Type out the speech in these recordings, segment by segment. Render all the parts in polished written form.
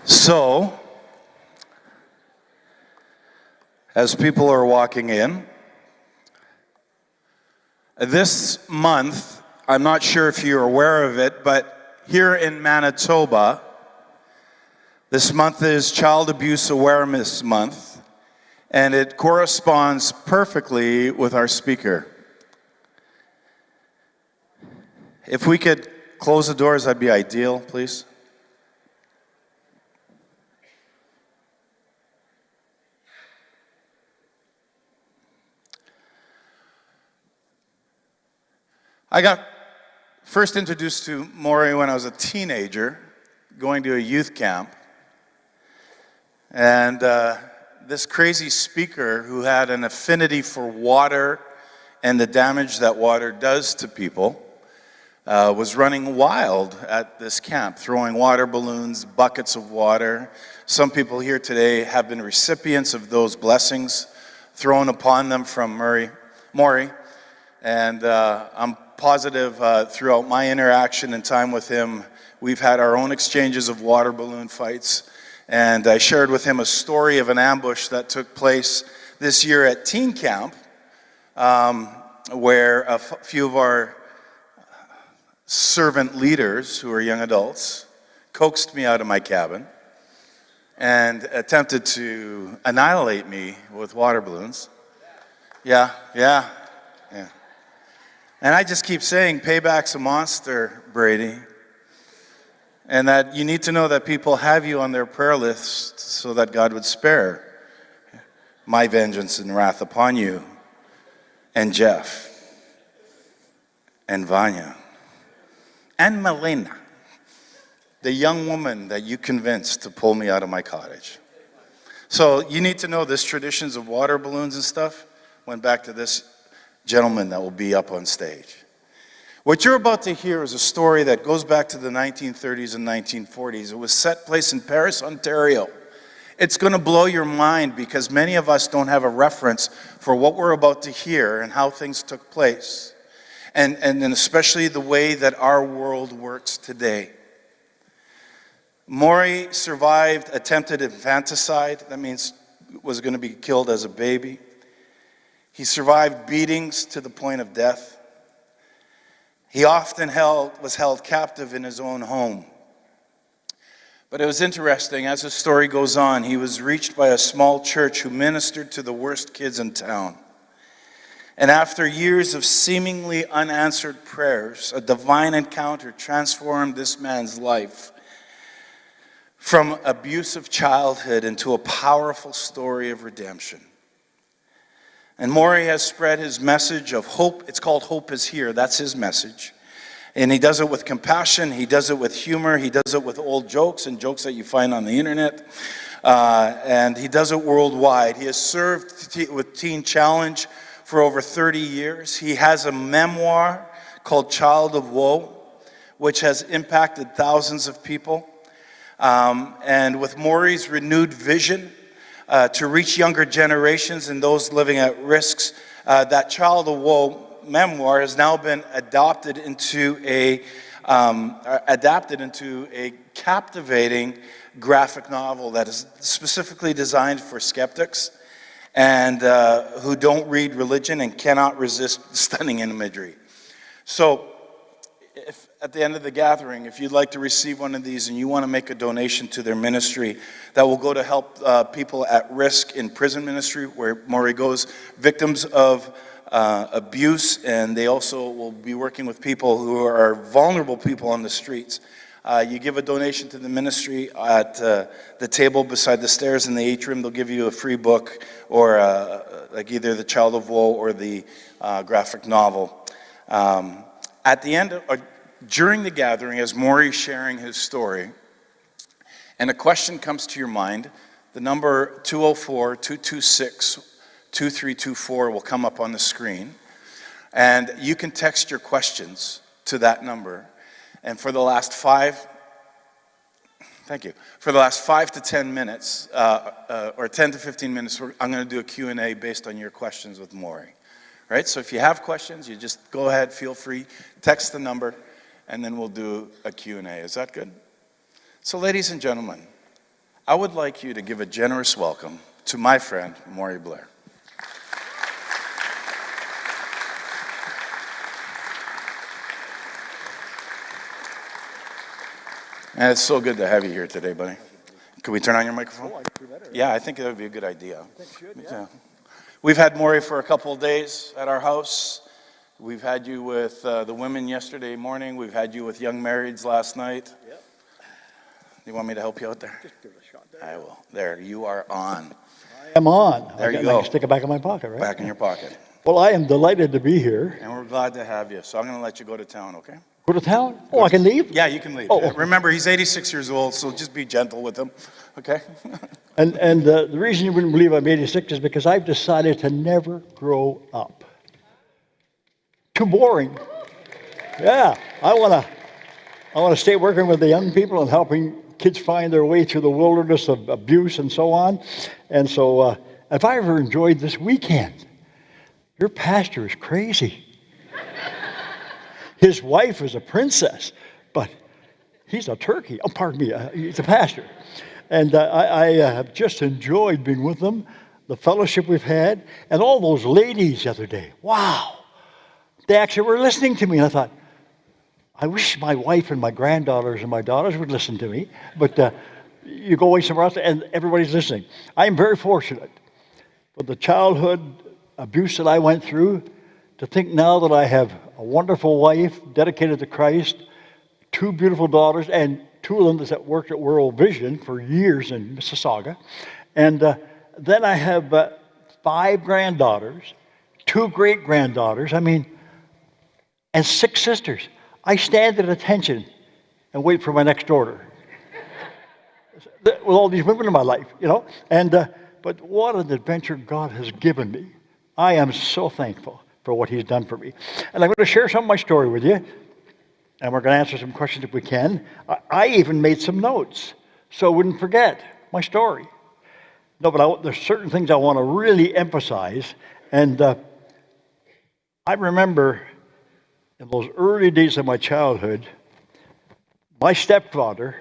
So, as people are walking in, this month, I'm not sure if you're aware of it, but here in Manitoba, this month is Child Abuse Awareness Month, and it corresponds perfectly with our speaker. If we could close the doors, that'd be ideal, please. I got first introduced to Maury when I was a teenager, going to a youth camp. And this crazy speaker who had an affinity for water and the damage that water does to people was running wild at this camp, throwing water balloons, buckets of water. Some people here today have been recipients of those blessings thrown upon them from Maury. And I'm positive throughout my interaction and time with him, we've had our own exchanges of water balloon fights. And I shared with him a story of an ambush that took place this year at teen camp, where a few of our servant leaders, who are young adults, coaxed me out of my cabin and attempted to annihilate me with water balloons. Yeah. And I just keep saying, payback's a monster, Brady. And that you need to know that people have you on their prayer list so that God would spare my vengeance and wrath upon you, and Jeff, and Vanya, and Melina, the young woman that you convinced to pull me out of my cottage. So you need to know this traditions of water balloons and stuff went back to this gentleman that will be up on stage. What you're about to hear is a story that goes back to the 1930s and 1940s. It was set place in Paris, Ontario. It's going to blow your mind because many of us don't have a reference for what we're about to hear and how things took place. And especially the way that our world works today. Maury survived attempted infanticide. That means was going to be killed as a baby. He survived beatings to the point of death. He often was held captive in his own home. But it was interesting, as the story goes on, he was reached by a small church who ministered to the worst kids in town. And after years of seemingly unanswered prayers, a divine encounter transformed this man's life from abusive childhood into a powerful story of redemption. And Maury has spread his message of hope. It's called Hope is Here. That's his message. And he does it with compassion. He does it with humor. He does it with old jokes and jokes that you find on the internet. And he does it worldwide. He has served with Teen Challenge for over 30 years. He has a memoir called Child of Woe, which has impacted thousands of people. And with Maury's renewed vision, to reach younger generations and those living at risks, that Child of Woe memoir has now been adapted into a captivating graphic novel that is specifically designed for skeptics and who don't read religion and cannot resist stunning imagery. So, if at the end of the gathering, if you'd like to receive one of these and you want to make a donation to their ministry that will go to help people at risk in prison ministry, where Maury goes, victims of abuse, and they also will be working with people who are vulnerable people on the streets. You give a donation to the ministry at the table beside the stairs in the atrium. They'll give you a free book or like either the Child of Woe or the graphic novel. At the end, or during the gathering, as Maury's sharing his story, and a question comes to your mind, the number 204-226-2324 will come up on the screen. And you can text your questions to that number. And for the last 5 to 10 minutes, or 10 to 15 minutes, I'm going to do a Q&A based on your questions with Maury. Right? So if you have questions, you just go ahead, feel free, text the number, and then we'll do a Q&A. Is that good? So ladies and gentlemen, I would like you to give a generous welcome to my friend, Maury Blair. And it's so good to have you here today, buddy. Can we turn on your microphone? Oh, I could do better. Yeah, I think that would be a good idea. I think should, yeah. We've had Maury for a couple of days at our house. We've had you with the women yesterday morning. We've had you with young marrieds last night. Yep. You want me to help you out there? Just give it a shot there. I will. There, you are on. I am on. There you I go. can stick it back in my pocket, right? Back in your pocket. Well, I am delighted to be here. And we're glad to have you. So I'm going to let you go to town, okay? Go to town? Oh, I can leave? Yeah, you can leave. Oh. Remember, he's 86 years old, so just be gentle with him, okay? And the reason you wouldn't believe I'm 86 is because I've decided to never grow up. Too boring. Yeah, I want to stay working with the young people and helping kids find their way through the wilderness of abuse and so on. And so if I ever enjoyed this weekend, your pastor is crazy. His wife is a princess, but he's a turkey. Oh, pardon me, he's a pastor. And I have just enjoyed being with them, the fellowship we've had, and all those ladies the other day. Wow. They actually were listening to me, and I thought, I wish my wife and my granddaughters and my daughters would listen to me, but you go away somewhere else and everybody's listening. I am very fortunate for the childhood abuse that I went through to think now that I have a wonderful wife dedicated to Christ, 2 beautiful daughters, and 2 of them that worked at World Vision for years in Mississauga. And then I have 5 granddaughters, 2 great-granddaughters, and 6 sisters. I stand at attention and wait for my next order. With all these women in my life, but what an adventure God has given me. I am so thankful for what he's done for me. And I'm going to share some of my story with you, and we're going to answer some questions if we can. I even made some notes so I wouldn't forget my story. No, but there's certain things I want to really emphasize, and I remember in those early days of my childhood, my stepfather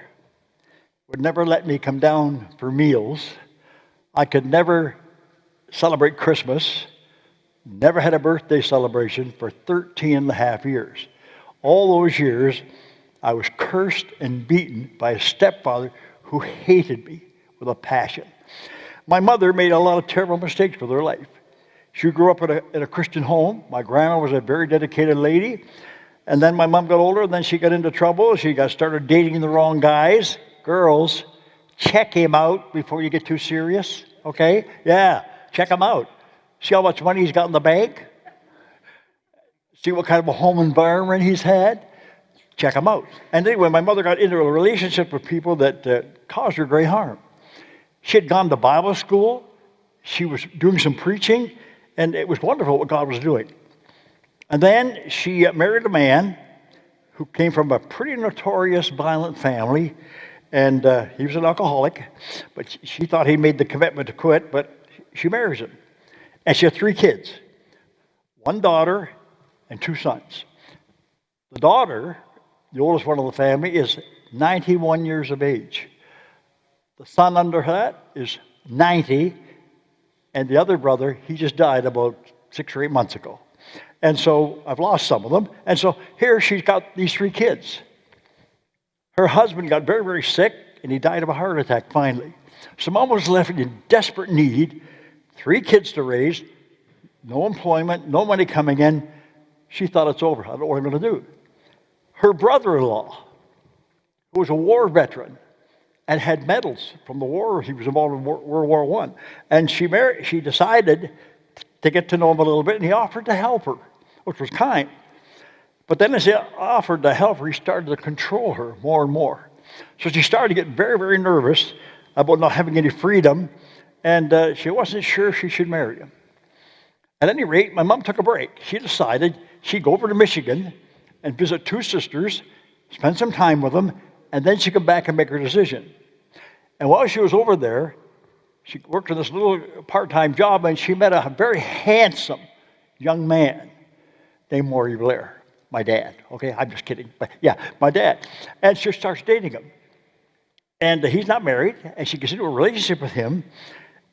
would never let me come down for meals. I could never celebrate Christmas, never had a birthday celebration for 13 and a half years. All those years, I was cursed and beaten by a stepfather who hated me with a passion. My mother made a lot of terrible mistakes with her life. She grew up in a Christian home. My grandma was a very dedicated lady. And then my mom got older, and then she got into trouble. She started dating the wrong guys. Girls, check him out before you get too serious, okay? Yeah, check him out. See how much money he's got in the bank? See what kind of a home environment he's had? Check him out. And anyway, my mother got into a relationship with people that caused her great harm. She had gone to Bible school. She was doing some preaching. And it was wonderful what God was doing. And then she married a man who came from a pretty notorious violent family. And he was an alcoholic. But she thought he made the commitment to quit. But she marries him. And she had 3 kids. 1 daughter and 2 sons. The daughter, the oldest one of the family, is 91 years of age. The son under that is 90. And the other brother, he just died about 6 or 8 months ago. And so I've lost some of them. And so here she's got these 3 kids. Her husband got very, very sick, and he died of a heart attack finally. So mom was left in desperate need, 3 kids to raise, no employment, no money coming in. She thought it's over. I don't know what I'm going to do. Her brother-in-law, who was a war veteran, and had medals from the war. He was involved in World War I. And she decided to get to know him a little bit, and he offered to help her, which was kind. But then as he offered to help her, he started to control her more and more. So she started to get very, very nervous about not having any freedom, and she wasn't sure she should marry him. At any rate, my mom took a break. She decided she'd go over to Michigan and visit 2 sisters, spend some time with them, and then she'd come back and make her decision. And while she was over there, she worked in this little part-time job, and she met a very handsome young man named Maury Blair, my dad. Okay, I'm just kidding. But yeah, my dad. And she starts dating him. And he's not married, and she gets into a relationship with him,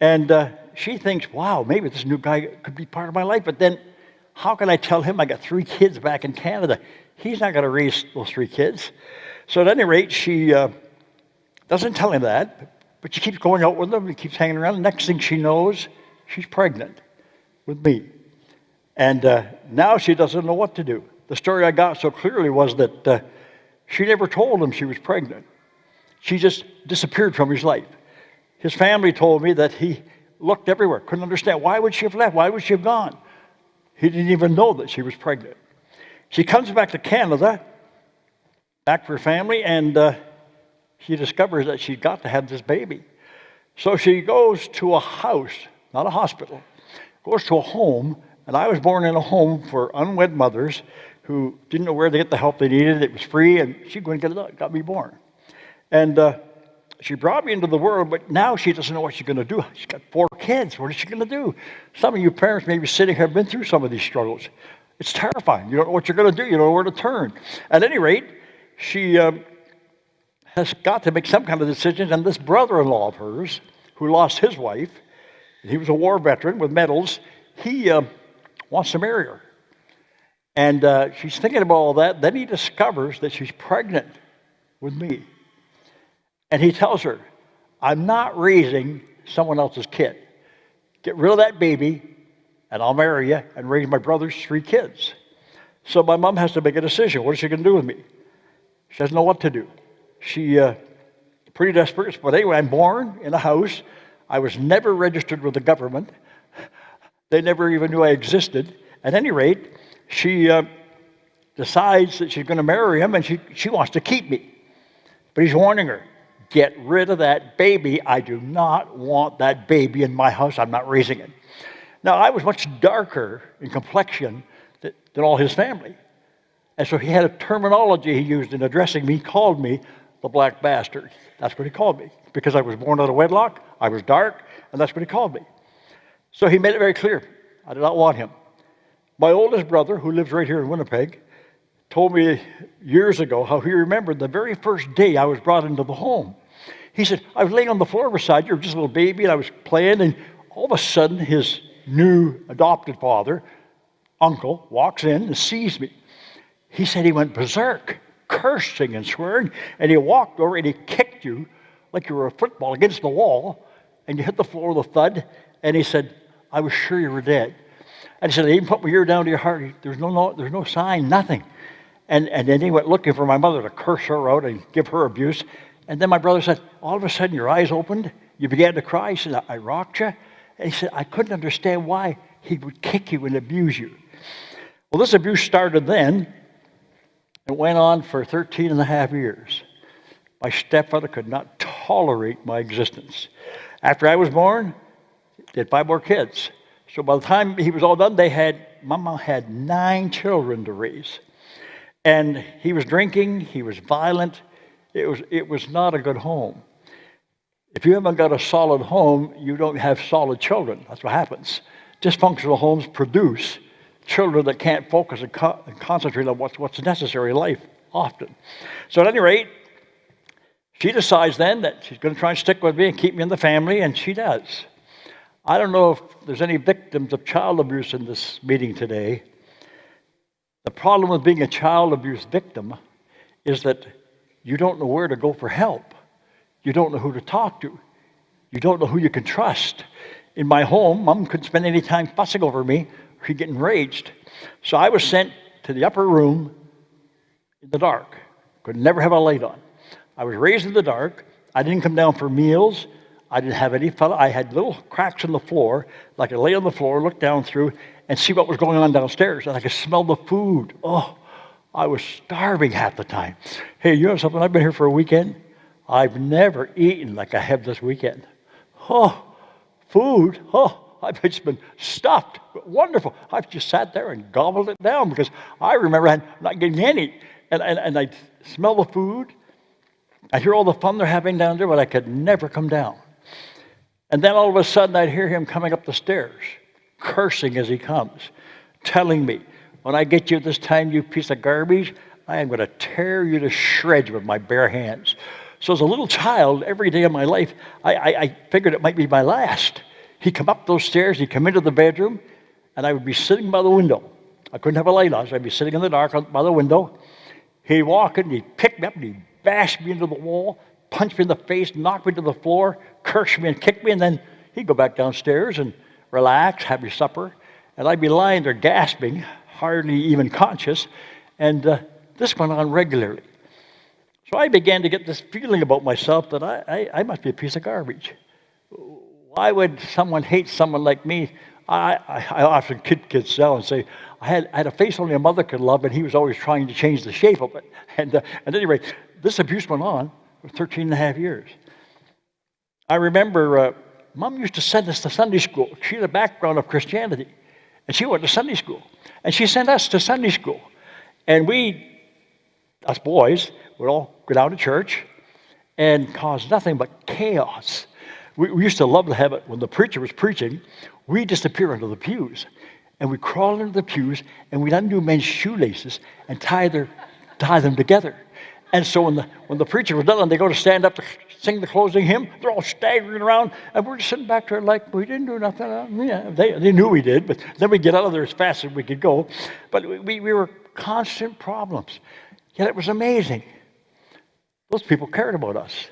and she thinks, wow, maybe this new guy could be part of my life. But then how can I tell him I got 3 kids back in Canada? He's not going to raise those 3 kids. So at any rate, she doesn't tell him that, but she keeps going out with him and keeps hanging around. The next thing she knows, she's pregnant with me. And now she doesn't know what to do. The story I got so clearly was that she never told him she was pregnant. She just disappeared from his life. His family told me that he looked everywhere, couldn't understand. Why would she have left? Why would she have gone? He didn't even know that she was pregnant. She comes back to Canada, back for her family, and she discovers that she's got to have this baby. So she goes to a house, not a hospital, goes to a home, and I was born in a home for unwed mothers who didn't know where to get the help they needed. It was free, and she got me born. And she brought me into the world, but now she doesn't know what she's going to do. She's got 4 kids. What is she going to do? Some of you parents maybe sitting here have been through some of these struggles. It's terrifying. You don't know what you're going to do. You don't know where to turn. At any rate, she has got to make some kind of decisions, and this brother-in-law of hers, who lost his wife, he was a war veteran with medals, he wants to marry her. And she's thinking about all that. Then he discovers that she's pregnant with me. And he tells her, I'm not raising someone else's kid. Get rid of that baby, and I'll marry you and raise my brother's 3 kids. So my mom has to make a decision. What is she going to do with me? She doesn't know what to do. She pretty desperate. But anyway, I'm born in a house. I was never registered with the government. They never even knew I existed. At any rate, she decides that she's going to marry him, and she wants to keep me. But he's warning her, get rid of that baby. I do not want that baby in my house. I'm not raising it. Now, I was much darker in complexion than all his family. And so he had a terminology he used in addressing me. He called me the black bastard. That's what he called me. Because I was born out of wedlock, I was dark, and that's what he called me. So he made it very clear, I did not want him. My oldest brother, who lives right here in Winnipeg, told me years ago how he remembered the very first day I was brought into the home. He said, I was laying on the floor beside you, just a little baby, and I was playing, and all of a sudden his new adopted father, uncle, walks in and sees me. He said he went berserk, cursing and swearing, and he walked over and he kicked you like you were a football against the wall, and you hit the floor with a thud, and he said, I was sure you were dead. And he said, they even put my ear down to your heart. There's no sign, nothing. And then he went looking for my mother to curse her out and give her abuse. And then my brother said, all of a sudden your eyes opened, you began to cry. He said, I rocked you. And he said, I couldn't understand why he would kick you and abuse you. Well, this abuse started then. It went on for 13 and a half years. My stepfather could not tolerate my existence. After I was born, they had 5 more kids. So by the time he was all done, my mom had 9 children to raise. And he was drinking, he was violent. It was not a good home. If you haven't got a solid home, you don't have solid children. That's what happens. Dysfunctional homes produce children that can't focus and concentrate on what's necessary in life often. So at any rate, she decides then that she's going to try and stick with me and keep me in the family, and she does. I don't know if there's any victims of child abuse in this meeting today. The problem with being a child abuse victim is that you don't know where to go for help. You don't know who to talk to. You don't know who you can trust. In my home, Mom couldn't spend any time fussing over me or she'd get enraged. So I was sent to the upper room in the dark. Could never have a light on. I was raised in the dark. I didn't come down for meals. I didn't have any fun. I had little cracks in the floor. I could lay on the floor, look down through, and see what was going on downstairs. And I could smell the food. Oh, I was starving half the time. Hey, you know something? I've been here for a weekend. I've never eaten like I have this weekend. Oh, food. Oh, I've just been stuffed. Wonderful. I've just sat there and gobbled it down because I remember not getting any. And I smell the food. I hear all the fun they're having down there, but I could never come down. And then all of a sudden I'd hear him coming up the stairs, cursing as he comes, telling me, when I get you this time, you piece of garbage, I am going to tear you to shreds with my bare hands. So as a little child, every day of my life, I figured it might be my last. He'd come up those stairs, he'd come into the bedroom, and I would be sitting by the window. I couldn't have a light on, so I'd be sitting in the dark by the window. He'd walk in, he'd pick me up, and he'd bash me into the wall, punch me in the face, knock me to the floor, curse me and kick me, and then he'd go back downstairs and relax, have his supper, and I'd be lying there gasping, hardly even conscious, and this went on regularly. So I began to get this feeling about myself that I must be a piece of garbage. Why would someone hate someone like me? I often kid kids now and say, I had a face only a mother could love, and he was always trying to change the shape of it. And anyway, this abuse went on for 13 and a half years. I remember Mom used to send us to Sunday school. She had a background of Christianity, and she went to Sunday school. And she sent us to Sunday school. And us boys, would all go down to church and cause nothing but chaos. We used to love to have it when the preacher was preaching. We'd disappear under the pews, and we'd crawl into the pews, and we'd undo men's shoelaces and tie them together. And so when the preacher was done and they go to stand up to sing the closing hymn, they're all staggering around, and we're just sitting back there like we didn't do nothing. Yeah, they knew we did, but then we'd get out of there as fast as we could go. But we were constant problems. Yet it was amazing. Those people cared about us.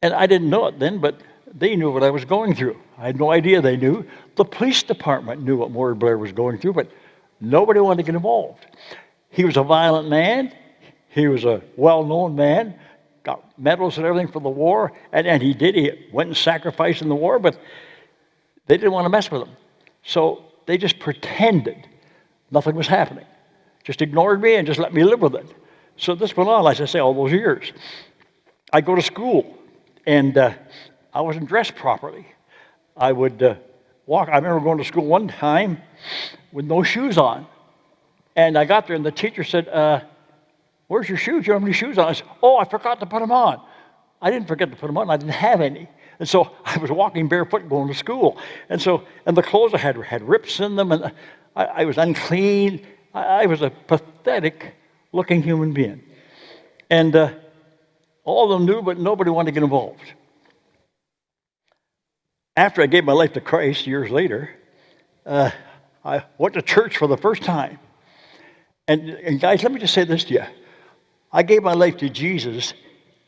And I didn't know it then, but they knew what I was going through. I had no idea they knew. The police department knew what Maury Blair was going through, but nobody wanted to get involved. He was a violent man. He was a well-known man, got medals and everything for the war, and he did. He went and sacrificed in the war, but they didn't want to mess with him. So they just pretended nothing was happening. Just ignored me and just let me live with it. So this went on, as I say, all those years. I go to school, and I wasn't dressed properly. I would walk. I remember going to school one time with no shoes on. And I got there, and the teacher said, where's your shoes? You don't have any shoes on. I said, oh, I forgot to put them on. I didn't forget to put them on. I didn't have any. And so I was walking barefoot going to school. And the clothes I had rips in them, and I was unclean. I was a pathetic-looking human being. And all of them knew, but nobody wanted to get involved. After I gave my life to Christ years later, I went to church for the first time. And guys, let me just say this to you. I gave my life to Jesus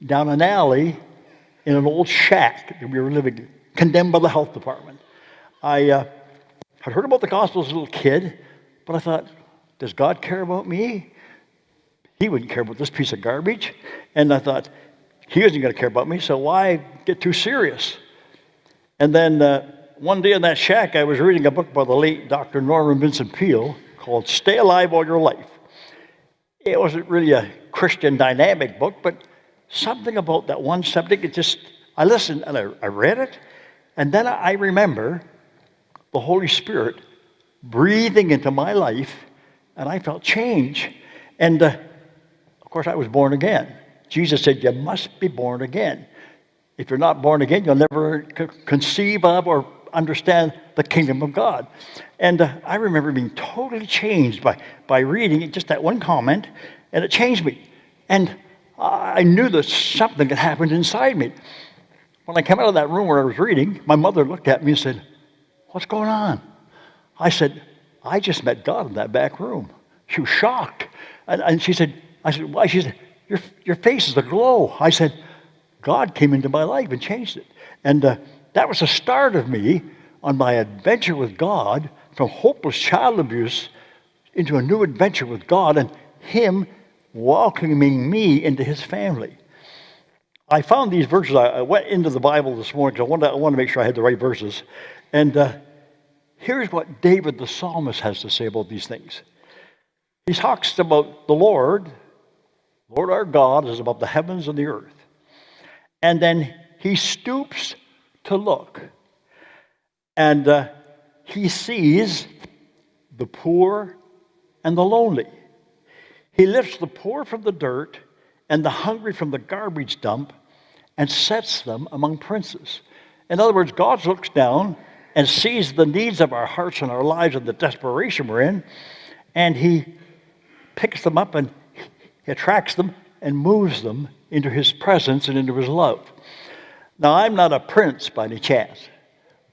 down an alley in an old shack that we were living in, condemned by the health department. I had heard about the gospel as a little kid, but I thought, does God care about me? He wouldn't care about this piece of garbage. And I thought, he isn't going to care about me, so why get too serious? And then one day in that shack, I was reading a book by the late Dr. Norman Vincent Peale called Stay Alive All Your Life. It wasn't really a Christian dynamic book, but something about that one subject, I listened and I read it, and then I remember the Holy Spirit breathing into my life, and I felt change. And of course, I was born again. Jesus said, you must be born again. If you're not born again, you'll never conceive of or understand the kingdom of God. And I remember being totally changed by reading it, just that one comment, and it changed me. And I knew that something had happened inside me. When I came out of that room where I was reading, my mother looked at me and said, what's going on? I said, I just met God in that back room. She was shocked. And she said, I said, why? She said, your face is aglow. I said, God came into my life and changed it. And that was the start of me on my adventure with God, from hopeless child abuse into a new adventure with God and Him welcoming me into His family. I found these verses. I went into the Bible this morning because I wanted to make sure I had the right verses. And here's what David the psalmist has to say about these things. He talks about the Lord our God is above the heavens and the earth. And then He stoops to look. And He sees the poor and the lonely. He lifts the poor from the dirt and the hungry from the garbage dump and sets them among princes. In other words, God looks down and sees the needs of our hearts and our lives and the desperation we're in, and He picks them up and He attracts them and moves them into his presence and into his love. Now, I'm not a prince by any chance.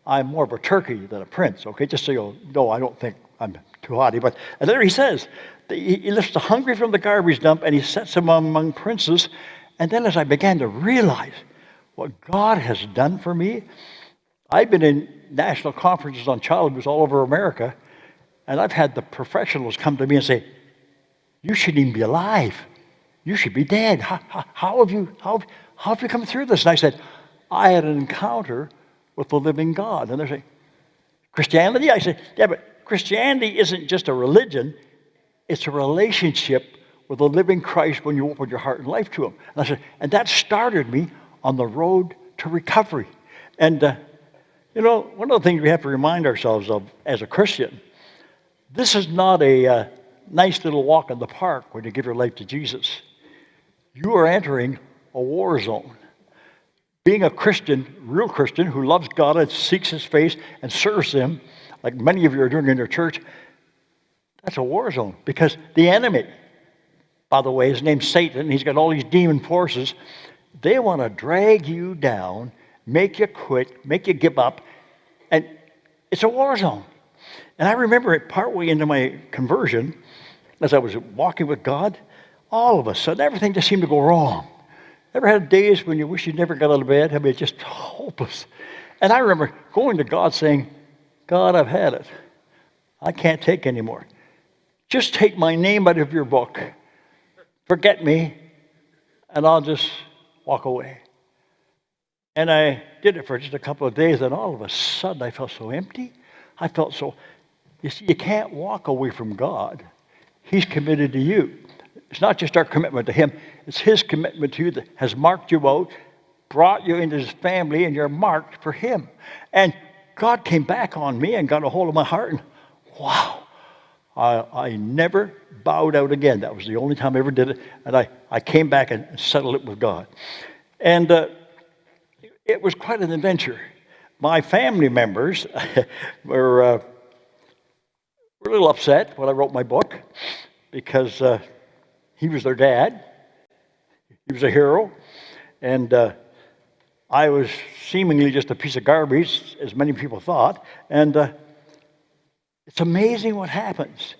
I'm more of a turkey than a prince, okay? Just so you'll know, I don't think I'm too haughty. But and there he says, he lifts the hungry from the garbage dump and he sets them among princes. And then as I began to realize what God has done for me, I've been in national conferences on child abuse all over America, and I've had the professionals come to me and say, you shouldn't even be alive. You should be dead. How have you come through this? And I said, I had an encounter with the living God. And they're saying, Christianity? I said, yeah, but Christianity isn't just a religion. It's a relationship with the living Christ when you open your heart and life to him. And I said, and that started me on the road to recovery. And, one of the things we have to remind ourselves of as a Christian, this is not a nice little walk in the park when you give your life to Jesus. You are entering a war zone. Being a Christian, real Christian, who loves God and seeks his face and serves him, like many of you are doing in your church, that's a war zone. Because the enemy, by the way, his name's Satan, he's got all these demon forces. They want to drag you down, make you quit, make you give up, and it's a war zone. And I remember it partway into my conversion, as I was walking with God, all of a sudden, everything just seemed to go wrong. Ever had days when you wish you'd never got out of bed? I mean, it's just hopeless. And I remember going to God saying, God, I've had it. I can't take anymore. Just take my name out of your book. Forget me, and I'll just walk away. And I did it for just a couple of days, and all of a sudden I felt so empty. I felt so, you see, you can't walk away from God. He's committed to you. It's not just our commitment to him, it's his commitment to you that has marked you out, brought you into his family, and you're marked for him. And God came back on me and got a hold of my heart, and wow, I never bowed out again. That was the only time I ever did it. And I came back and settled it with God. And it was quite an adventure. My family members were a little upset when I wrote my book because he was their dad. He was a hero. And I was seemingly just a piece of garbage, as many people thought. And it's amazing what happens.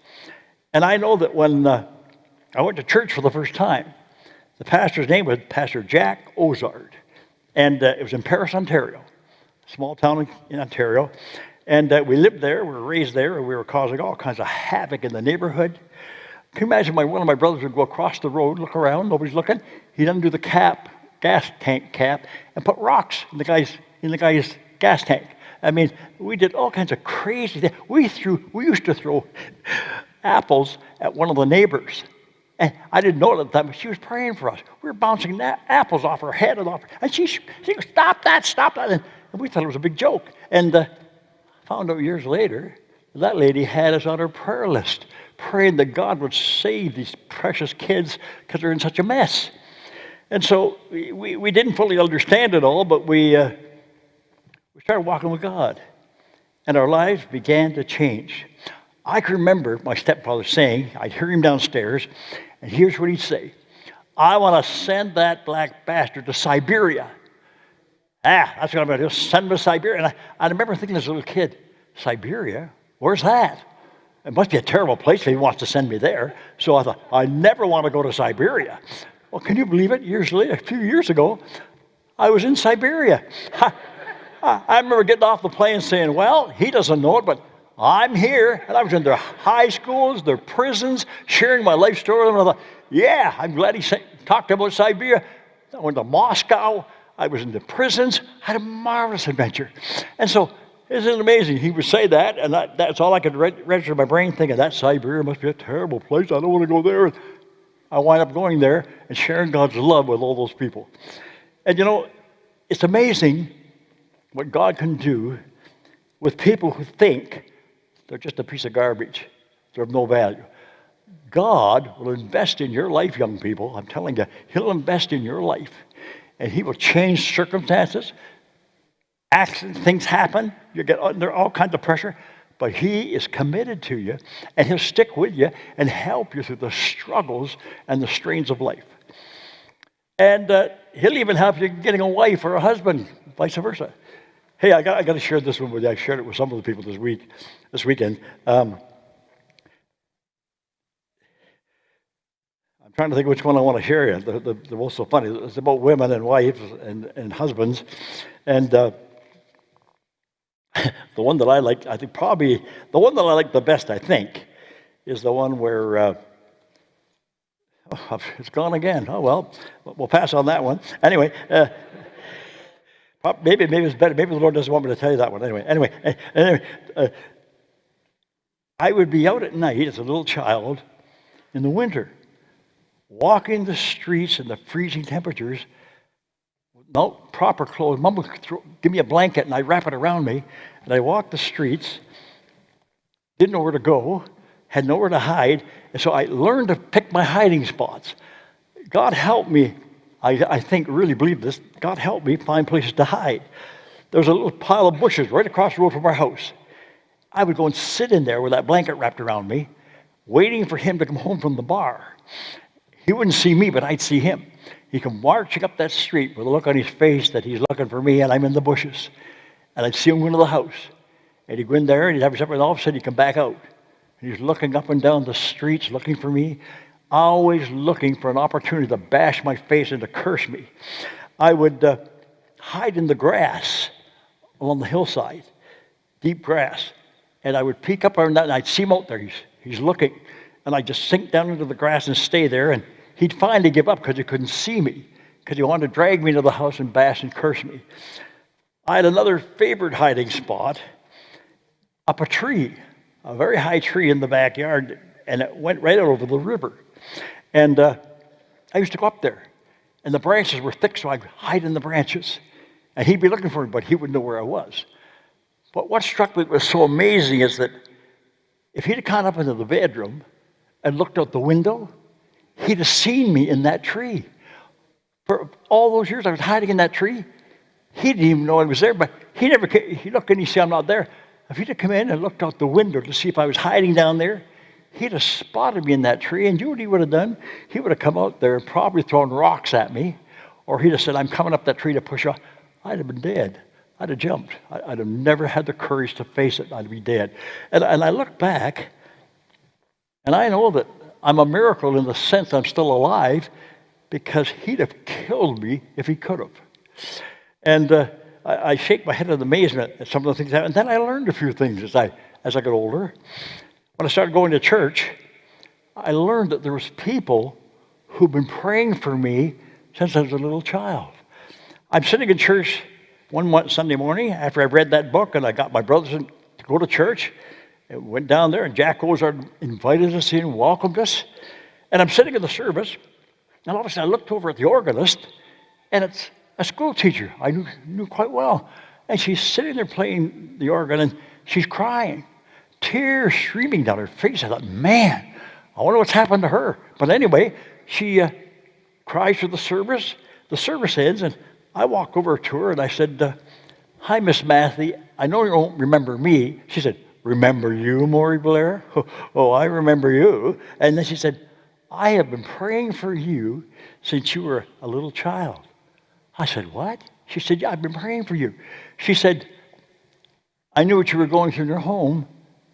And I know that when I went to church for the first time, the pastor's name was Pastor Jack Ozard. And it was in Paris, Ontario, a small town in Ontario. And we lived there, we were raised there, and we were causing all kinds of havoc in the neighborhood. Can you imagine one of my brothers would go across the road, look around, nobody's looking. He'd undo the gas tank cap, and put rocks in the guy's gas tank. I mean, we did all kinds of crazy things. We used to throw apples at one of the neighbors. And I didn't know it at the time, but she was praying for us. We were bouncing apples off her head and she goes, stop that. And we thought it was a big joke. And found out years later, that lady had us on her prayer list, praying that God would save these precious kids because they're in such a mess. And so we didn't fully understand it all, but we started walking with God. And our lives began to change. I can remember my stepfather saying, I'd hear him downstairs, and here's what he'd say. I want to send that black bastard to Siberia. That's what I'm going to do, send him to Siberia. And I remember thinking as a little kid, Siberia? Where's that? It must be a terrible place if he wants to send me there. So I thought, I never want to go to Siberia. Well, can you believe it? Years later, a few years ago, I was in Siberia. I remember getting off the plane and saying, well, he doesn't know it, but I'm here. And I was in their high schools, their prisons, sharing my life story. And I thought, yeah, I'm glad he talked about Siberia. I went to Moscow. I was in the prisons. I had a marvelous adventure. And so, isn't it amazing? He would say that, and that's all I could register in my brain, thinking, that Siberia must be a terrible place. I don't want to go there. I wind up going there and sharing God's love with all those people. And it's amazing what God can do with people who think they're just a piece of garbage. They're of no value. God will invest in your life, young people. I'm telling you, he'll invest in your life. And he will change circumstances. Accidents, things happen. You get under all kinds of pressure. But he is committed to you, and he'll stick with you and help you through the struggles and the strains of life. And he'll even help you getting a wife or a husband, vice versa. Hey, I got to share this one with you. I shared it with some of the people this weekend. I'm trying to think which one I want to share you. The most so funny. It's about women and wives and husbands. And the one that I like, I think probably the one that I like the best, I think, is the one where it's gone again. Oh well, we'll pass on that one. Anyway, maybe it's better. Maybe the Lord doesn't want me to tell you that one. Anyway, I would be out at night as a little child in the winter, walking the streets in the freezing temperatures. No proper clothes. Mom would give me a blanket and I'd wrap it around me, and I walked the streets. Didn't know where to go, had nowhere to hide, and so I learned to pick my hiding spots. God helped me. I think, really believe this. God helped me find places to hide. There was a little pile of bushes right across the road from our house. I would go and sit in there with that blanket wrapped around me, waiting for him to come home from the bar. He wouldn't see me, but I'd see him. He'd come marching up that street with a look on his face that he's looking for me, and I'm in the bushes. And I'd see him go into the house. And he'd go in there, and he'd have his supper, and all of a sudden he'd come back out. And he's looking up and down the streets, looking for me, always looking for an opportunity to bash my face and to curse me. I would hide in the grass along the hillside, deep grass, and I would peek up around that, and I'd see him out there. He's looking, and I'd just sink down into the grass and stay there, and he'd finally give up because he couldn't see me, because he wanted to drag me into the house and bash and curse me. I had another favorite hiding spot up a tree, a very high tree in the backyard, and it went right out over the river. And I used to go up there, and the branches were thick, so I'd hide in the branches. And he'd be looking for me, but he wouldn't know where I was. But what struck me was so amazing is that if he'd have gone up into the bedroom and looked out the window, he'd have seen me in that tree. For all those years I was hiding in that tree, he didn't even know I was there, but he never came. He looked and he said, I'm not there. If he'd have come in and looked out the window to see if I was hiding down there, he'd have spotted me in that tree, and you know what he would have done? He would have come out there and probably thrown rocks at me, or he'd have said, I'm coming up that tree to push off. I'd have been dead. I'd have jumped. I'd have never had the courage to face it. I'd be dead. And I look back, and I know that I'm a miracle in the sense I'm still alive, because he'd have killed me if he could have. And I shake my head in amazement at some of the things that happened. And then I learned a few things as I got older. When I started going to church, I learned that there was people who've been praying for me since I was a little child. I'm sitting in church one Sunday morning after I read that book, and I got my brothers to go to church. And went down there, and Jack Ozard invited us in, welcomed us. And I'm sitting in the service, and all of a sudden I looked over at the organist, and it's a school teacher I knew quite well. And she's sitting there playing the organ, and she's crying, tears streaming down her face. I thought, man, I wonder what's happened to her. But anyway, she cries through the service. The service ends, and I walk over to her, and I said, hi, Miss Matthew. I know you don't remember me. She said, remember you, Maury Blair? Oh, I remember you. And then she said, I have been praying for you since you were a little child. I said, what? She said, yeah, I've been praying for you. She said, I knew what you were going through in your home,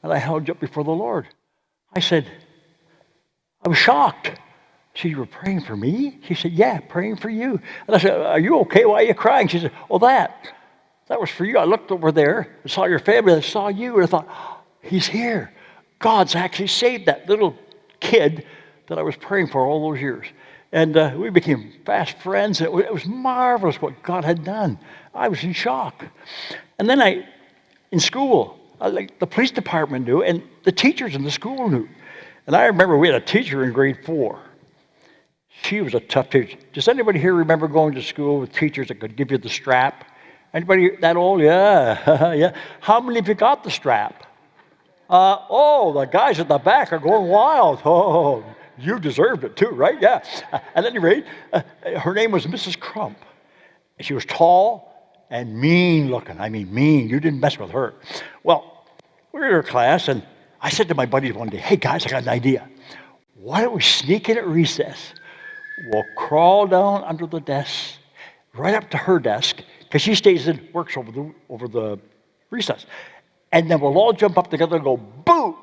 and I held you up before the Lord. I said, I was shocked. She said, you were praying for me? She said, yeah, praying for you. And I said, are you okay? Why are you crying? She said, oh, that was for you. I looked over there and saw your family. I saw you, and I thought, oh, he's here. God's actually saved that little kid that I was praying for all those years. And we became fast friends. It was marvelous what God had done. I was in shock. And then in school, like the police department knew, and the teachers in the school knew. And I remember we had a teacher in grade 4. She was a tough teacher. Does anybody here remember going to school with teachers that could give you the strap? Anybody that old? Yeah, yeah. How many of you got the strap? The guys at the back are going wild. Oh, you deserved it too, right? Yeah. At any rate, her name was Mrs. Crump. She was tall and mean looking. I mean, mean. You didn't mess with her. Well, we were in her class, and I said to my buddies one day, hey guys, I got an idea. Why don't we sneak in at recess? will crawl down under the desk, right up to her desk, because she stays in, works over the recess. And then we'll all jump up together and go, boo,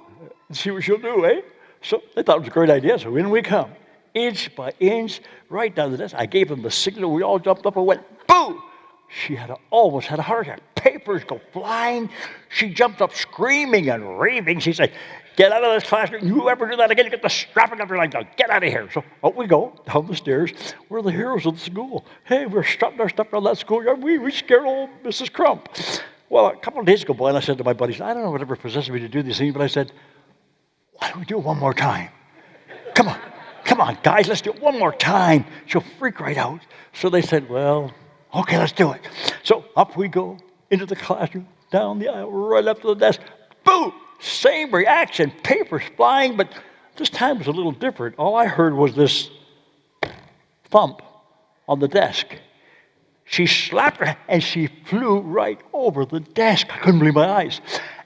and see what she'll do, eh? So they thought it was a great idea, so in we come. Inch by inch, right down the desk. I gave them the signal, we all jumped up and went, boo! She almost had a heart attack. Papers go flying. She jumped up screaming and raving. She said, get out of this classroom. You ever do that again, you get the strapping up your leg down. Get out of here. So out we go, down the stairs. We're the heroes of the school. Hey, we're strapping our stuff around that schoolyard. We scared old Mrs. Crump. Well, a couple of days go by, and I said to my buddies, I don't know whatever possessed me to do these things, but I said, why don't we do it one more time? Come on, guys, let's do it one more time. She'll freak right out. So they said, well, okay, let's do it. So up we go into the classroom, down the aisle, right up to the desk. Boom! Same reaction, papers flying, but this time was a little different. All I heard was this thump on the desk. She slapped her and she flew right over the desk. I couldn't believe my eyes.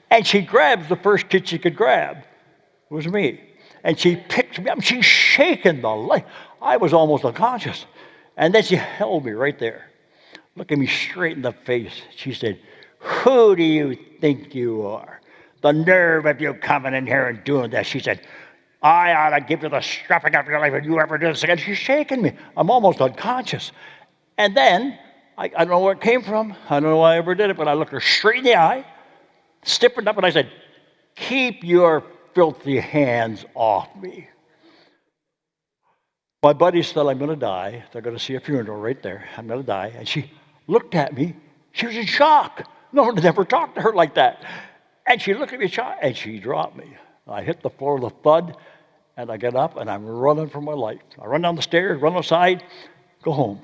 And she grabs the first kid she could grab. It was me. And she picked me up. She's shaking the life. I was almost unconscious. And then she held me right there, looking me straight in the face. She said, who do you think you are? The nerve of you coming in here and doing this. She said, I ought to give you the strapping of your life if you ever do this again. She's shaking me. I'm almost unconscious. And then, I don't know where it came from. I don't know why I ever did it, but I looked her straight in the eye, stiffened up, and I said, keep your filthy hands off me. My buddies thought I'm going to die. They're going to see a funeral right there. I'm going to die. And she looked at me. She was in shock. No one had ever talked to her like that. And she looked at me in shock, and she dropped me. I hit the floor with a thud, and I get up, and I'm running for my life. I run down the stairs, run outside, go home.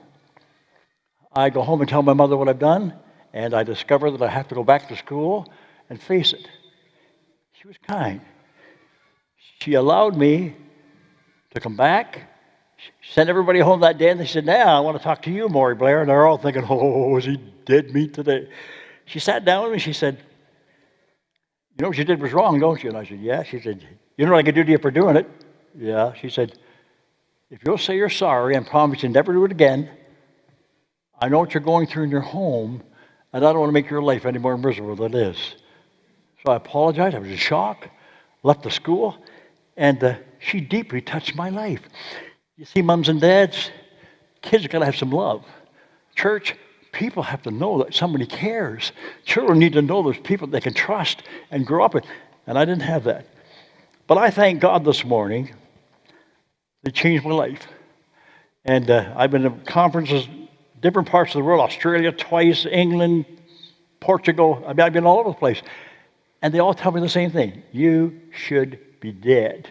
I go home and tell my mother what I've done, and I discover that I have to go back to school and face it. She was kind. She allowed me to come back. She sent everybody home that day, and they said, now I want to talk to you, Maury, Blair. And they're all thinking, oh, is he dead meat today? She sat down with me, she said, you know what you did was wrong, don't you? And I said, yeah. She said, you know what I can do to you for doing it? Yeah. She said, if you'll say you're sorry and promise you never do it again, I know what you're going through in your home, and I don't want to make your life any more miserable than it is. So I apologized. I was in shock, left the school, and she deeply touched my life. You see, moms and dads, kids are going to have some love. Church, people have to know that somebody cares. Children need to know there's people they can trust and grow up with, and I didn't have that. But I thank God this morning that changed my life. And I've been to conferences, different parts of the world, Australia twice, England, Portugal. I mean, I've been all over the place. And they all tell me the same thing. You should be dead.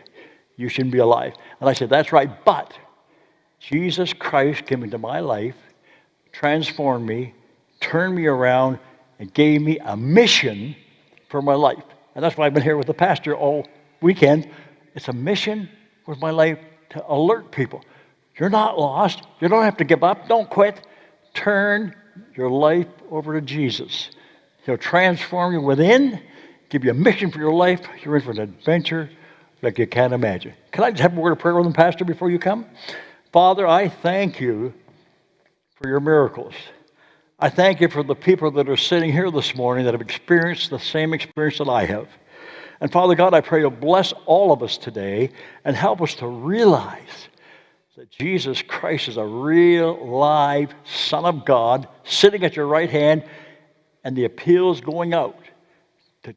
You shouldn't be alive. And I said, that's right, but Jesus Christ came into my life, transformed me, turned me around, and gave me a mission for my life. And that's why I've been here with the pastor all weekend. It's a mission with my life to alert people. You're not lost. You don't have to give up. Don't quit. Turn your life over to Jesus. He'll transform you within, give you a mission for your life. You're in for an adventure like you can't imagine. Can I just have a word of prayer with them, Pastor, before you come? Father, I thank you for your miracles. I thank you for the people that are sitting here this morning that have experienced the same experience that I have. And Father God, I pray you'll bless all of us today and help us to realize that Jesus Christ is a real, live Son of God sitting at your right hand, and the appeal is going out to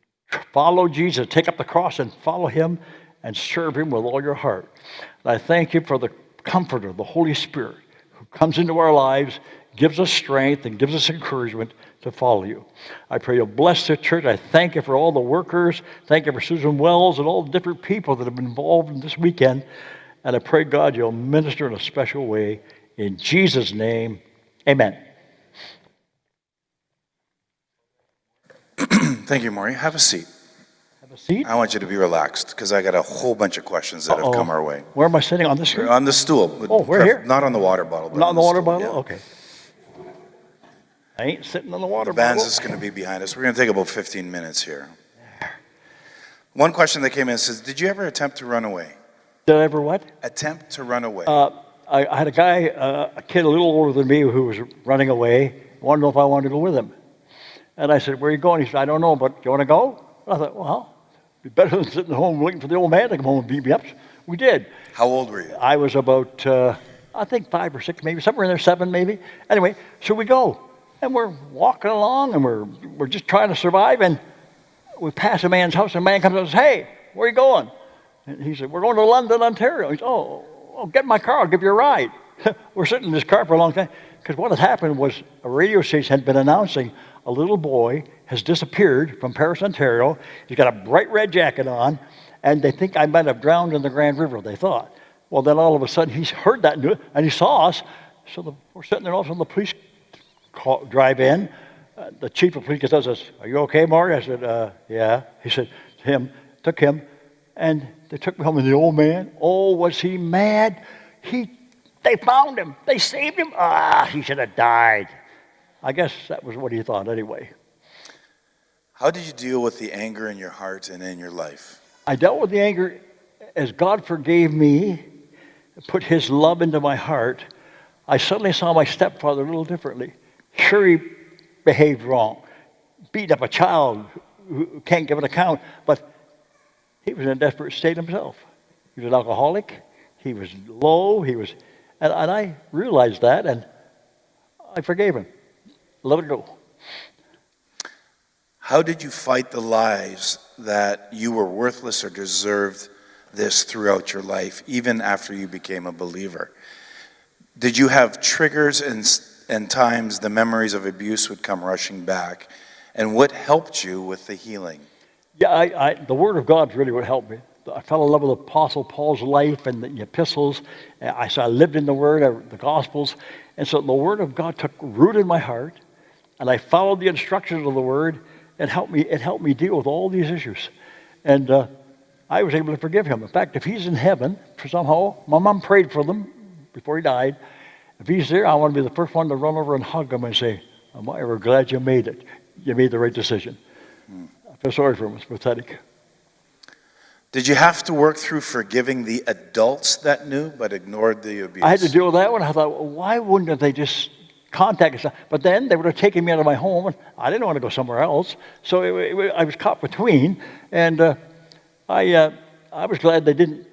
follow Jesus, take up the cross and follow him and serve him with all your heart. And I thank you for the Comforter, the Holy Spirit, who comes into our lives, gives us strength and gives us encouragement to follow you. I pray you'll bless the church. I thank you for all the workers. Thank you for Susan Wells and all the different people that have been involved in this weekend. And I pray, God, you'll minister in a special way. In Jesus' name, amen. Thank you, Maury. Have a seat. Have a seat. I want you to be relaxed because I got a whole bunch of questions that have come our way. Where am I sitting? On this? On the stool. Oh, we're here? Not on the water bottle. But not on the water stool, bottle? yeah. Okay. I ain't sitting on the water The band's bottle. just going to be behind us. We're going to take about 15 minutes here. One question that came in says, did you ever attempt to run away? Did I ever what? Attempt to run away. I had a guy, a kid a little older than me who was running away, wanted to know if I wanted to go with him. And I said, "Where are you going?" He said, "I don't know, but do you want to go?" I thought, well, it'd be better than sitting at home waiting for the old man to come home and beat me up. We did. How old were you? I was about, I think 5 or 6, maybe somewhere in there, 7 maybe. Anyway, so we go, and we're walking along, and we're just trying to survive, and we pass a man's house, and a man comes up and says, "Hey, where are you going?" And he said, "We're going to London, Ontario." He said, "Oh, get in my car, I'll give you a ride." We're sitting in this car for a long time, because what had happened was a radio station had been announcing a little boy has disappeared from Paris, Ontario. He's got a bright red jacket on, and they think I might have drowned in the Grand River, they thought. Well, then all of a sudden, he's heard that news, and he saw us. So we're sitting there, and all of a sudden the police drive in. The chief of police says, "Are you okay, Maury?" I said, "Yeah." He said, took him, and they took me home, and the old man, oh, was he mad? They found him. They saved him. He should have died. I guess that was what he thought anyway. How did you deal with the anger in your heart and in your life? I dealt with the anger as God forgave me, put his love into my heart. I suddenly saw my stepfather a little differently. Sure, he behaved wrong, beat up a child who can't give an account, but he was in a desperate state himself. He was an alcoholic. He was low. And I realized that, and I forgave him. Let it go. How did you fight the lies that you were worthless or deserved this throughout your life, even after you became a believer? Did you have triggers and times the memories of abuse would come rushing back? And what helped you with the healing? Yeah, the Word of God really would help me. I fell in love with Apostle Paul's life and the epistles. So I lived in the Word, the Gospels. And so the Word of God took root in my heart, and I followed the instructions of the Word. It helped me deal with all these issues. And I was able to forgive him. In fact, if he's in heaven, somehow, my mom prayed for them before he died. If he's there, I want to be the first one to run over and hug him and say, "We're glad you made it. You made the right decision." I feel sorry for him. It's pathetic. Did you have to work through forgiving the adults that knew but ignored the abuse? I had to deal with that one. I thought, well, why wouldn't they just contact us? But then they would have taken me out of my home, and I didn't want to go somewhere else. So I was caught between, and I was glad they didn't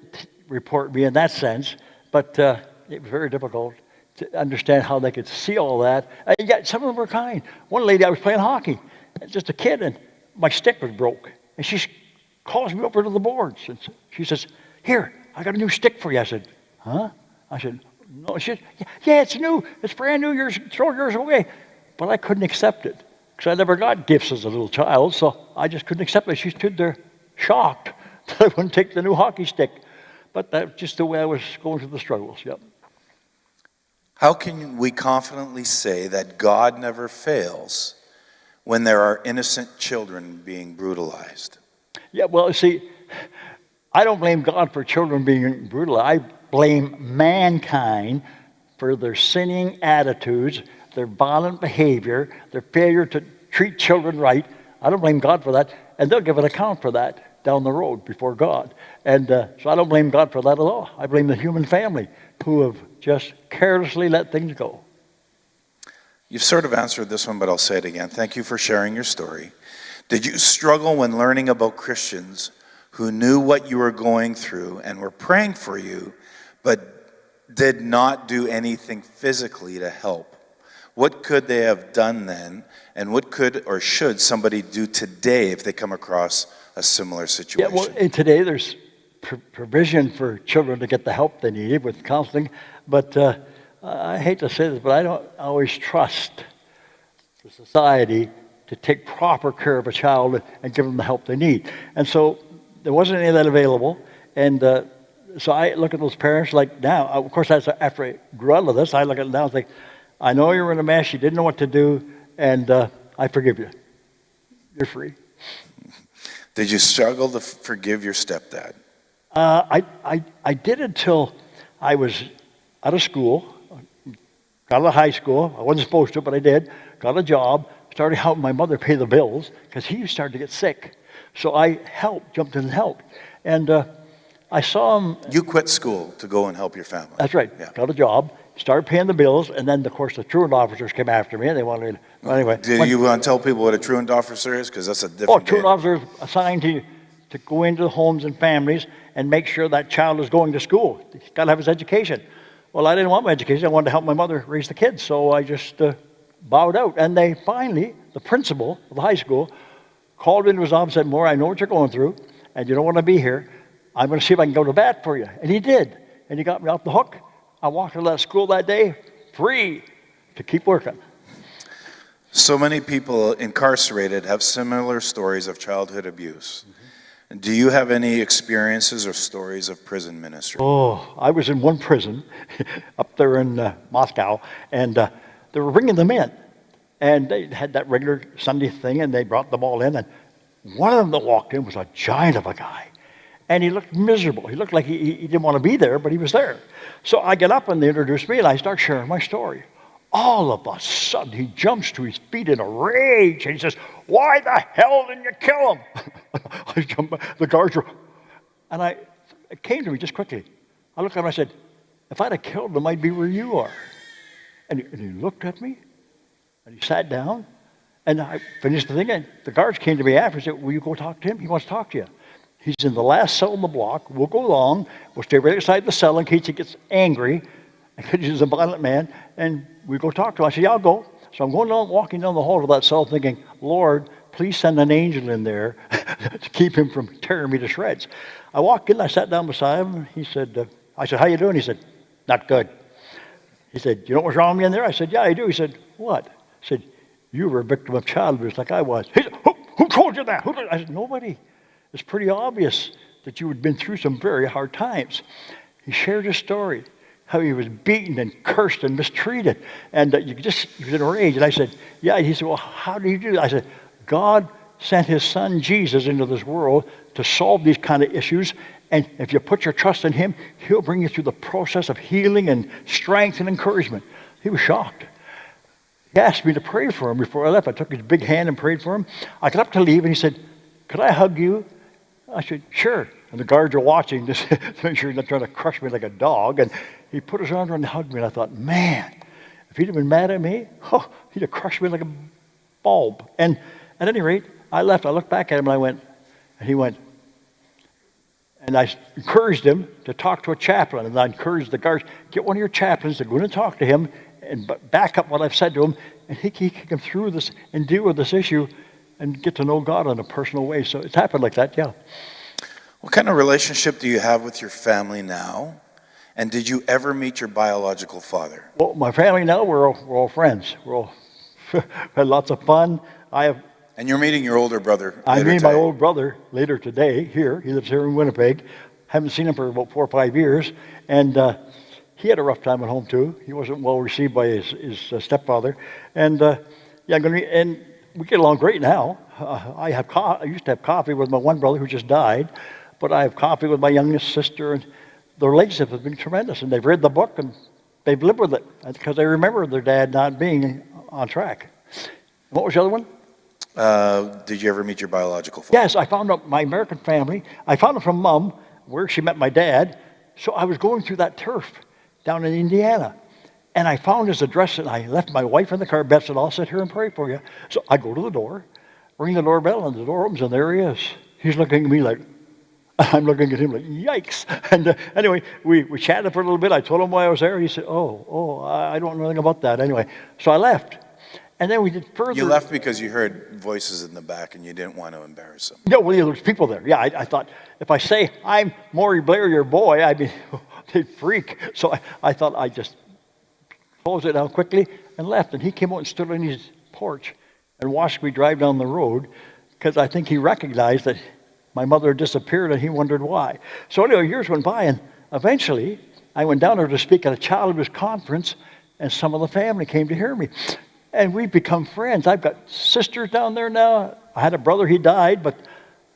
report me in that sense. But it was very difficult to understand how they could see all that. And yet some of them were kind. One lady, I was playing hockey, just a kid, and my stick was broke, and she calls me over to the boards, and she says, "Here, I got a new stick for you." I said, "Huh?" I said, "No." She said, "Yeah, it's new. It's brand new. Throw yours away." But I couldn't accept it because I never got gifts as a little child, so I just couldn't accept it. She stood there shocked that I wouldn't take the new hockey stick. But that's just the way I was going through the struggles, yep. How can we confidently say that God never fails when there are innocent children being brutalized? Yeah, well, see, I don't blame God for children being brutal. I blame mankind for their sinning attitudes, their violent behavior, their failure to treat children right. I don't blame God for that, and they'll give an account for that down the road before God. And so I don't blame God for that at all. I blame the human family who have just carelessly let things go. You've sort of answered this one, but I'll say it again. Thank you for sharing your story. Did you struggle when learning about Christians who knew what you were going through and were praying for you, but did not do anything physically to help? What could they have done then, and what could or should somebody do today if they come across a similar situation? Yeah, well, and today there's provision for children to get the help they needed with counseling, but I hate to say this, but I don't always trust the society to take proper care of a child and give them the help they need. And so there wasn't any of that available. And so I look at those parents like now, of course, that's after I grew out of this, I look at it now and think, I know you were in a mess, you didn't know what to do, and I forgive you. You're free. Did you struggle to forgive your stepdad? I did until I was out of school, got out of high school. I wasn't supposed to, but I did. Got a job, started helping my mother pay the bills because he started to get sick. So I jumped in and helped. And I saw him. You quit school to go and help your family. That's right. Yeah. Got a job, started paying the bills, and then, of course, the truant officers came after me, and they wanted. Well, anyway. Do you want to tell people what a truant officer is? Because that's a different. Oh, truant officers assigned to go into the homes and families and make sure that child is going to school. He's got to have his education. Well, I didn't want my education. I wanted to help my mother raise the kids, so I just bowed out. And they finally, the principal of the high school, called me into his office and said, "Maury, I know what you're going through, and you don't want to be here. I'm going to see if I can go to bat for you." And he did. And he got me off the hook. I walked to that school that day free to keep working. So many people incarcerated have similar stories of childhood abuse. Mm-hmm. Do you have any experiences or stories of prison ministry? Oh, I was in one prison up there in Moscow, and they were bringing them in. And they had that regular Sunday thing, and they brought them all in. And one of them that walked in was a giant of a guy. And he looked miserable. He looked like he didn't want to be there, but he was there. So I get up, and they introduced me, and I start sharing my story. All of a sudden, he jumps to his feet in a rage, and he says, "Why the hell didn't you kill him?" I jump back. The guards were, and it came to me just quickly. I looked at him, and I said, "If I'd have killed him, I'd be where you are." And he looked at me, and he sat down, and I finished the thing, and the guards came to me after and said, "Will you go talk to him? He wants to talk to you. He's in the last cell in the block. We'll go along. We'll stay right outside the cell in case he gets angry, because he's a violent man, and we go talk to him." I said, "Yeah, I'll go." So I'm going down, walking down the hall to that cell thinking, "Lord, please send an angel in there to keep him from tearing me to shreds." I walked in, I sat down beside him. He said, I said, "How you doing?" He said, "Not good." He said, "You know what's wrong with me in there?" I said, "Yeah, I do." He said, "What?" I said, "You were a victim of child abuse like I was." He said, Who told you that? I said, "Nobody. It's pretty obvious that you had been through some very hard times." He shared his story, how he was beaten and cursed and mistreated. And he was in a rage. And I said, "Yeah." He said, "Well, how do you do that?" I said, "God sent his son Jesus into this world to solve these kind of issues. And if you put your trust in him, he'll bring you through the process of healing and strength and encouragement." He was shocked. He asked me to pray for him before I left. I took his big hand and prayed for him. I got up to leave, and he said, "Could I hug you?" I said, "Sure." And the guards are watching this to make sure he's not trying to crush me like a dog. And he put his arms around and hugged me. And I thought, man, if he'd have been mad at me, he'd have crushed me like a bulb. And at any rate, I left. I looked back at him, and he went, and I encouraged him to talk to a chaplain. And I encouraged the guards, get one of your chaplains to go in and talk to him and back up what I've said to him. And he can come through this and deal with this issue and get to know God in a personal way. So it's happened like that, yeah. What kind of relationship do you have with your family now? And did you ever meet your biological father? Well, my family now, we're all friends. We're all had lots of fun. And you're meeting your older brother I'm later meeting my today. old brother later today here. He lives here in Winnipeg. Haven't seen him for about 4 or 5 years. And he had a rough time at home, too. He wasn't well received by his stepfather. And and we get along great now. I used to have coffee with my one brother who just died. But I have coffee with my youngest sister, and the relationship has been tremendous. And they've read the book, and they've lived with it because they remember their dad not being on track. What was the other one? Did you ever meet your biological father? Yes, I found out my American family. I found it from Mom, where she met my dad. So I was going through that turf down in Indiana. And I found his address, and I left my wife in the car. Beth said, "I'll sit here and pray for you." So I go to the door, ring the doorbell, and the door opens, and there he is. He's looking at me like, I'm looking at him like, yikes. And anyway, we chatted for a little bit. I told him why I was there. He said, I don't know anything about that. Anyway, so I left. And then we did further. You left because you heard voices in the back and you didn't want to embarrass them. No, well, there was people there. Yeah, I thought, if I say, "I'm Maury Blair, your boy," they'd freak. So I thought I'd just close it down quickly and left. And he came out and stood on his porch and watched me drive down the road because I think he recognized that my mother had disappeared, and he wondered why. So anyway, years went by, and eventually I went down there to speak at a child abuse conference, and some of the family came to hear me. And we've become friends. I've got sisters down there now. I had a brother, he died, but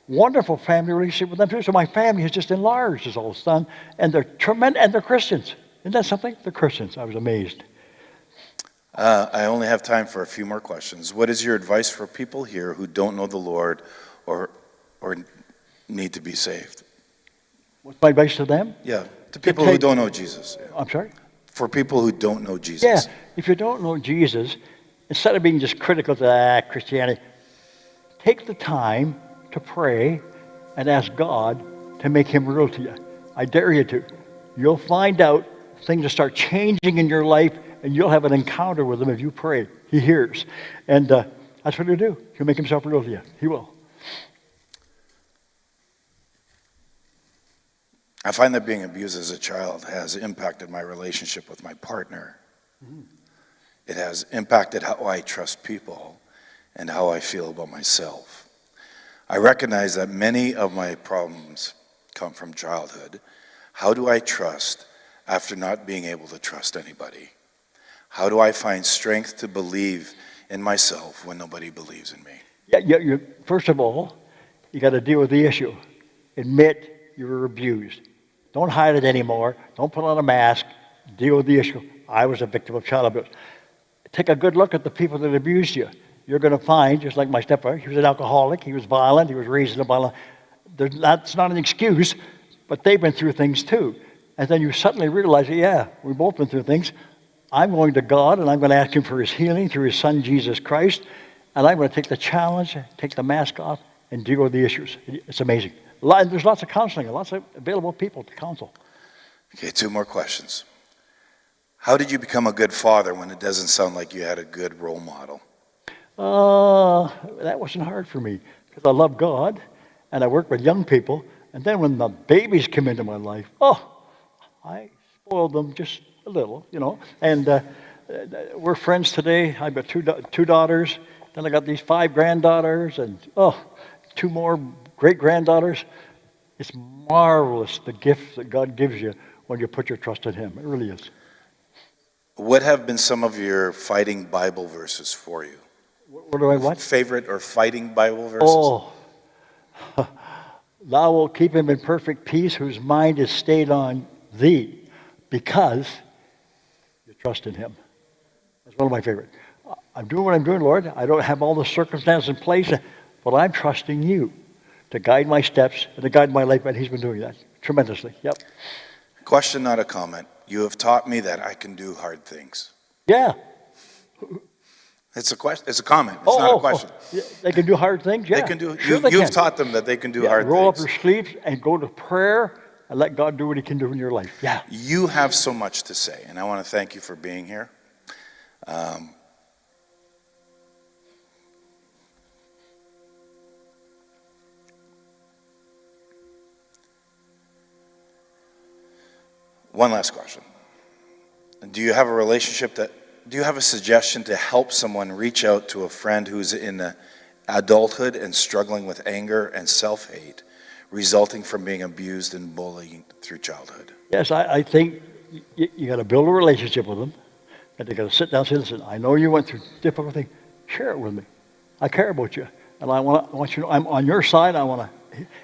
wonderful family relationship with them too. So my family has just enlarged as all of a sudden, and they're tremendous, and they're Christians. Isn't that something? They're Christians. I was amazed. I only have time for a few more questions. What is your advice for people here who don't know the Lord or need to be saved? What's my advice to them? Yeah, to people who don't know Jesus. Yeah. I'm sorry? For people who don't know Yeah, Jesus. if you don't know Jesus, instead of being just critical to Christianity, take the time to pray and ask God to make him real to you. I dare you to. You'll find out things will start changing in your life, and you'll have an encounter with him if you pray. He hears. And that's what he'll do. He'll make himself real to you. He will. I find that being abused as a child has impacted my relationship with my partner. It has impacted how I trust people and how I feel about myself. I recognize that many of my problems come from childhood. How do I trust after not being able to trust anybody? How do I find strength to believe in myself when nobody believes in me? Yeah, first of all, you got to deal with the issue. Admit you were abused. Don't hide it anymore. Don't put on a mask. Deal with the issue. I was a victim of child abuse. Take a good look at the people that abused you. You're going to find, just like my stepfather, he was an alcoholic, he was violent, he was raised in a violent. That's not an excuse, but they've been through things too. And then you suddenly realize, yeah, we've both been through things. I'm going to God, and I'm going to ask him for his healing through his son, Jesus Christ. And I'm going to take the challenge, take the mask off, and deal with the issues. It's amazing. There's lots of counseling, lots of available people to counsel. Okay, 2 more questions. How did you become a good father when it doesn't sound like you had a good role model? That wasn't hard for me because I love God and I work with young people. And then when the babies come into my life, I spoiled them just a little, And we're friends today. I've got two daughters. Then I got these 5 granddaughters and 2 more great-granddaughters. It's marvelous, the gift that God gives you when you put your trust in him. It really is. What have been some of your fighting Bible verses for you? What do I what? Favorite or fighting Bible verses? Oh, thou wilt keep him in perfect peace whose mind is stayed on thee because you trust in him. That's one of my favorite. I'm doing what I'm doing, Lord. I don't have all the circumstances in place, but I'm trusting you to guide my steps and to guide my life, and he's been doing that tremendously. Yep. Question, not a comment. You have taught me that I can do hard things. Yeah. It's a question. It's a comment. It's not a question. Yeah, they can do hard things. Yeah. They can do. Sure You've taught them that they can do hard roll things. Roll up your sleeves and go to prayer and let God do what he can do in your life. Yeah. You have so much to say, and I want to thank you for being here. One last question. Do you have a suggestion to help someone reach out to a friend who's in adulthood and struggling with anger and self-hate resulting from being abused and bullied through childhood? Yes, I think you got to build a relationship with them, and they got to sit down and say, listen, I know you went through difficult things. Share it with me. I care about you, and I want you to know I'm on your side.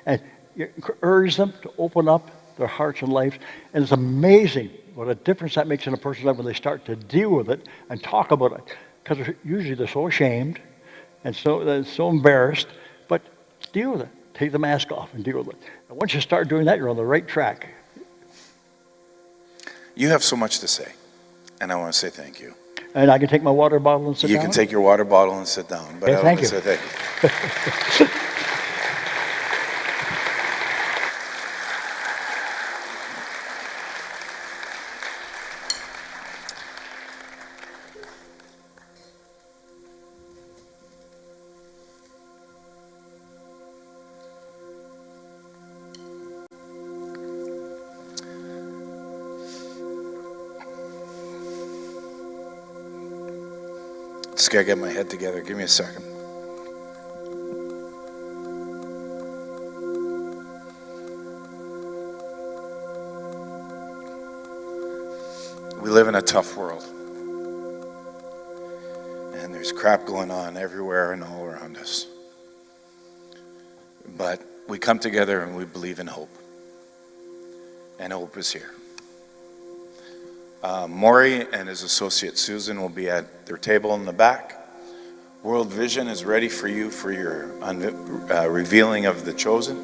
And you urge them to open up their hearts and lives, and it's amazing what a difference that makes in a person's life when they start to deal with it and talk about it, because usually they're so ashamed and so embarrassed, but deal with it. Take the mask off and deal with it. And once you start doing that, you're on the right track. You have so much to say, and I want to say thank you. And I can take my water bottle and sit down? You can take your water bottle and sit down, but okay, I want to say thank you. Just gotta get my head together. Give me a second. We live in a tough world. And there's crap going on everywhere and all around us. But we come together and we believe in hope. And hope is here. Maury and his associate Susan will be at their table in the back. World Vision is ready for you for your revealing of the chosen.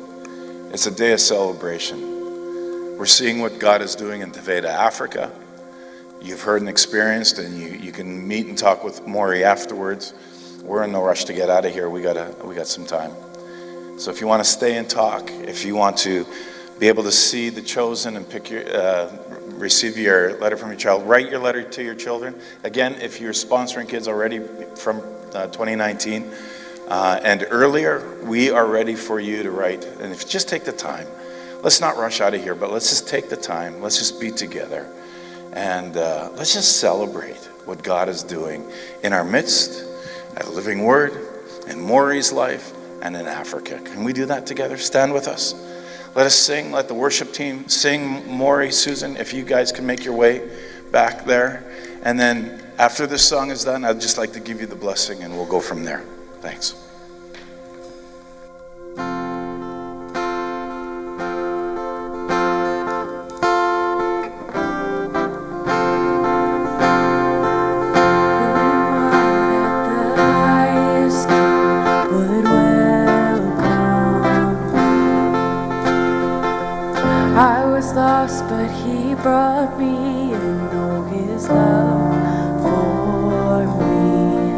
It's a day of celebration. We're seeing what God is doing in Taveta, Africa. You've heard and experienced, and you can meet and talk with Maury afterwards. We're in no rush to get out of here. We got some time. So if you want to stay and talk, if you want to be able to see the chosen and receive your letter from your child, write your letter to your children. Again, if you're sponsoring kids already from 2019 and earlier, we are ready for you to write. And if you just take the time, let's not rush out of here, but let's just take the time. Let's just be together. And let's just celebrate what God is doing in our midst, at Living Word, in Maury's life, and in Africa. Can we do that together? Stand with us. Let us sing. Let the worship team sing. Maury, Susan, if you guys can make your way back there. And then after this song is done, I'd just like to give you the blessing, and we'll go from there. Thanks. But he brought me and oh his love for me,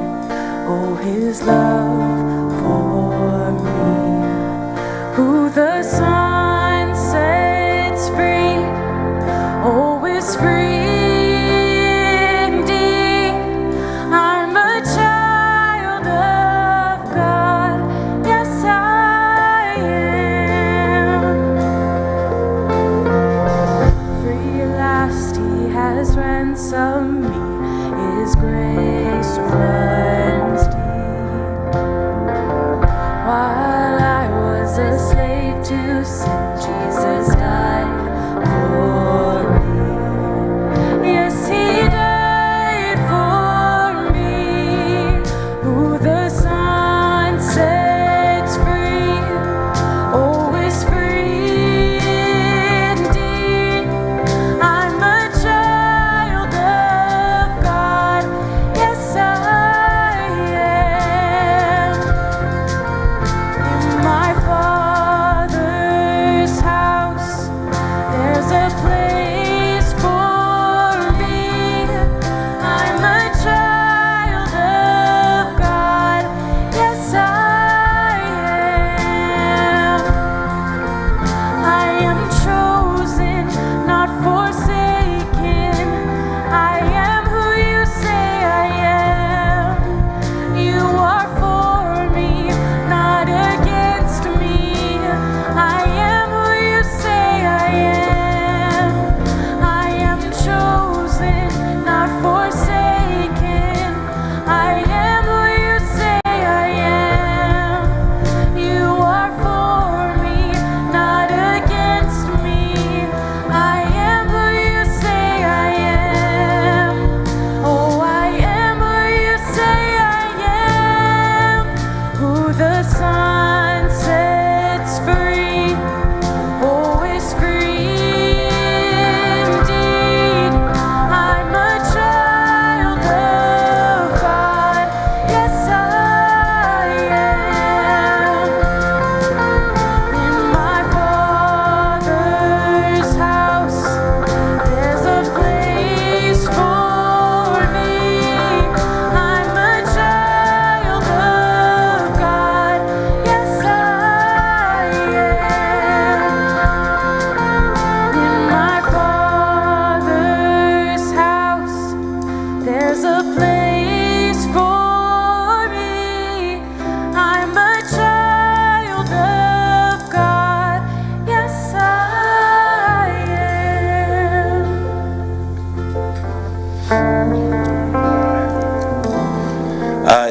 oh his love for me. Who the Son sets free, oh is free indeed. I'm a child of God, yes I am. He has ransomed me, his grace runs deep. While I was a slave to sin, Jesus died for me. Yes, he died for me. Who the Son sets free, oh, is free indeed. I'm a child of God, yes I am. In my Father's house, there's a place for me. I'm a child of God, yes I am. I am chosen, not forsaken. I am who you say I am. You are for me, not against me. I am who you say I am. I am chosen, not forsaken. I am who you say I am. You are for me, not against me. I am who you say I am. Oh, I am who you say I am. Who the Son sets free, oh, is free indeed. I'm a child of God, yes I am. In my Father's house, there's a place for me. I'm a child of God, yes I am. In my Father's house, there's a place for me. I'm a child of God, yes I am.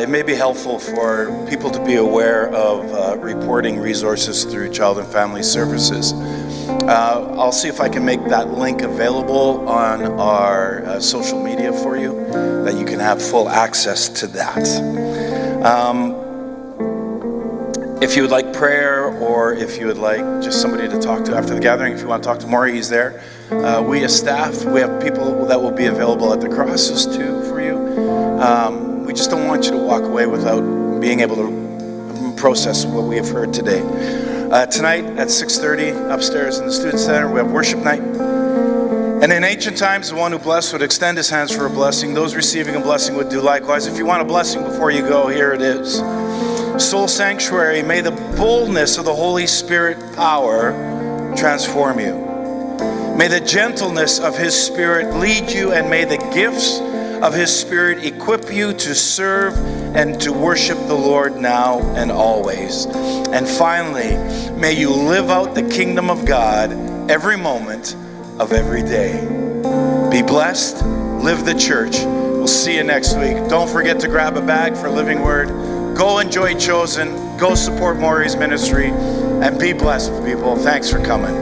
It may be helpful for people to be aware of reporting resources through Child and Family Services. I'll see if I can make that link available on our social media for you, that you can have full access to that. If you would like prayer, or if you would like just somebody to talk to after the gathering, if you want to talk to Maury, he's there. We as staff, we have people that will be available at the crosses too for you. We just don't want you to walk away without being able to process what we have heard today. Tonight at 6:30 upstairs in the Student Center, we have worship night. And in ancient times, the one who blessed would extend his hands for a blessing. Those receiving a blessing would do likewise. If you want a blessing before you go, here it is. Soul Sanctuary, may the boldness of the Holy Spirit power transform you. May the gentleness of His Spirit lead you, and may the gifts of His Spirit equip you to serve and to worship the Lord now and always. And finally, may you live out the kingdom of God every moment of every day. Be blessed, live the church. We'll see you next week. Don't forget to grab a bag for Living Word. Go enjoy Chosen. Go support Maury's ministry. And be blessed, people. Thanks for coming.